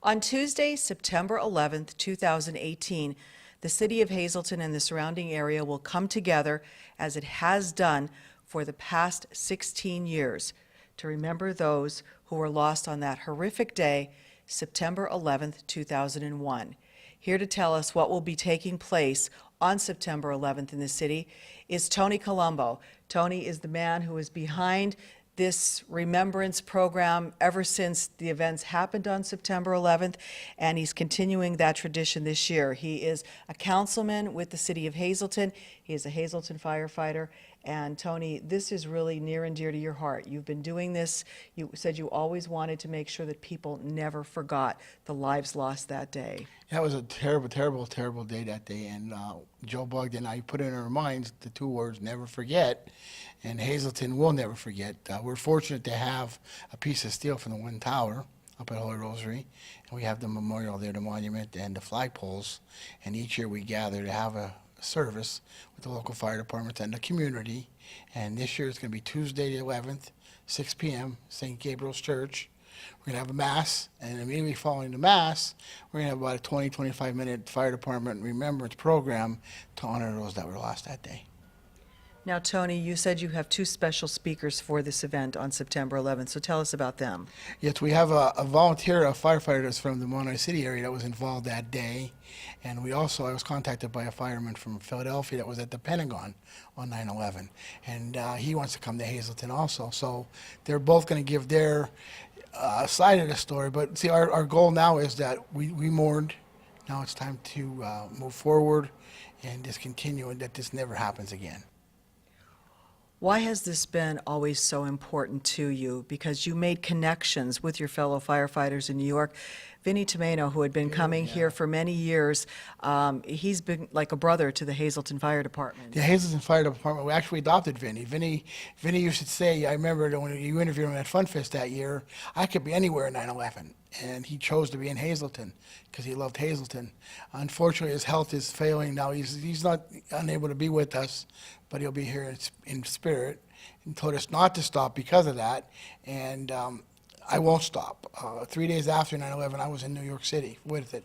On Tuesday, September 11th, 2018, the City of Hazleton and the surrounding area will come together, as it has done for the past 16 years, to remember those who were lost on that horrific day, September 11th, 2001. Here to tell us what will be taking place on September 11th in the city is Tony Colombo. Tony is the man who is behind this remembrance program ever since the events happened on September 11th, and he's continuing that tradition this year. He is a councilman with the City of Hazleton. He is a Hazleton firefighter. And Tony, this is really near and dear to your heart. You've been doing this. You said you always wanted to make sure that people never forgot the lives lost that day. That was a terrible, terrible, terrible day that day. And Joe Bugden and I put in our minds the two words, never forget. And Hazleton will never forget. We're fortunate to have a piece of steel from the One Tower up at Holy Rosary. And we have the memorial there, the monument, and the flagpoles. And each year we gather to have a service with the local fire departments and the community. And this year it's going to be Tuesday the 11th, 6 p.m., St. Gabriel's Church. We're going to have a Mass, and immediately following the Mass, we're going to have about a 20-25-minute fire department remembrance program to honor those that were lost that day. Now, Tony, you said you have two special speakers for this event on September 11th, so tell us about them. Yes, we have a volunteer, a firefighter that's from the Monterey City area that was involved that day. And I was contacted by a fireman from Philadelphia that was at the Pentagon on 9/11. And he wants to come to Hazleton also. So they're both going to give their side of the story. But see, our goal now is that we mourned. Now it's time to move forward and just continue, and that this never happens again. Why has this been always so important to you? Because you made connections with your fellow firefighters in New York. Vinny Tomeno, who had been coming here for many years, he's been like a brother to the Hazleton Fire Department. The Hazleton Fire Department, we actually adopted Vinny. Vinny used to say, I remember when you interviewed him at FunFest that year, I could be anywhere in 9/11. And he chose to be in Hazleton because he loved Hazleton. Unfortunately, his health is failing now. He's not unable to be with us, but he'll be here in spirit. And told us not to stop because of that. And I won't stop. 3 days after 9/11, I was in New York City with it.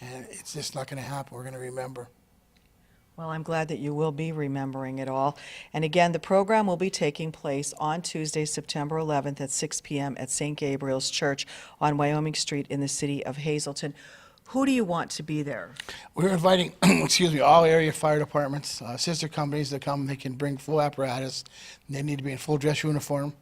And it's just not going to happen. We're going to remember. Well, I'm glad that you will be remembering it all. And again, the program will be taking place on Tuesday, September 11th at 6 p.m. at St. Gabriel's Church on Wyoming Street in the city of Hazleton. Who do you want to be there? We're inviting, all area fire departments, sister companies that come. They can bring full apparatus. They need to be in full dress uniform,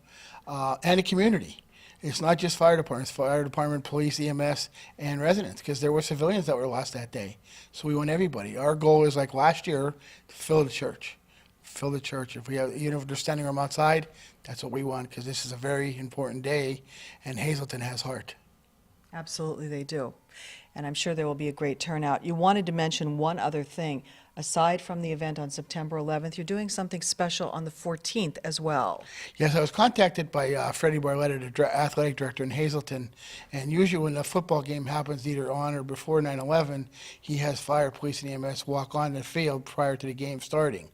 and the community. It's not just fire departments, fire department, police, EMS, and residents, because there were civilians that were lost that day. So we want everybody. Our goal is, like last year, to fill the church. Fill the church. If we have, even if they're standing room outside, that's what we want, because this is a very important day, and Hazleton has heart. Absolutely, they do. And I'm sure there will be a great turnout. You wanted to mention one other thing. Aside from the event on September 11th, you're doing something special on the 14th as well. Yes, I was contacted by Freddie Barletta, the athletic director in Hazleton, and usually when a football game happens either on or before 9/11, he has fire, police, and EMS walk on the field prior to the game starting.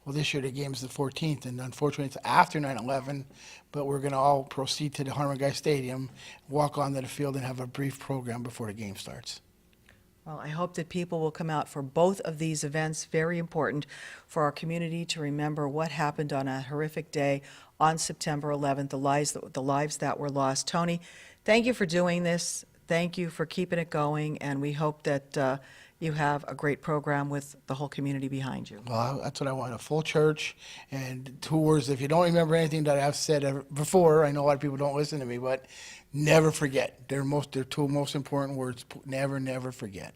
Well, this year the game's the 14th, and unfortunately it's after 9/11, but we're going to all proceed to the Harmon Guy Stadium, walk onto the field, and have a brief program before the game starts. Well, I hope that people will come out for both of these events. Very important for our community to remember what happened on a horrific day on September 11th, the lives that were lost. Tony, thank you for doing this. Thank you for keeping it going, and we hope that you have a great program with the whole community behind you. Well, that's what I want, a full church, and 2 words. If you don't remember anything that I've said before, I know a lot of people don't listen to me, but never forget. They're two most important words. Never, never forget.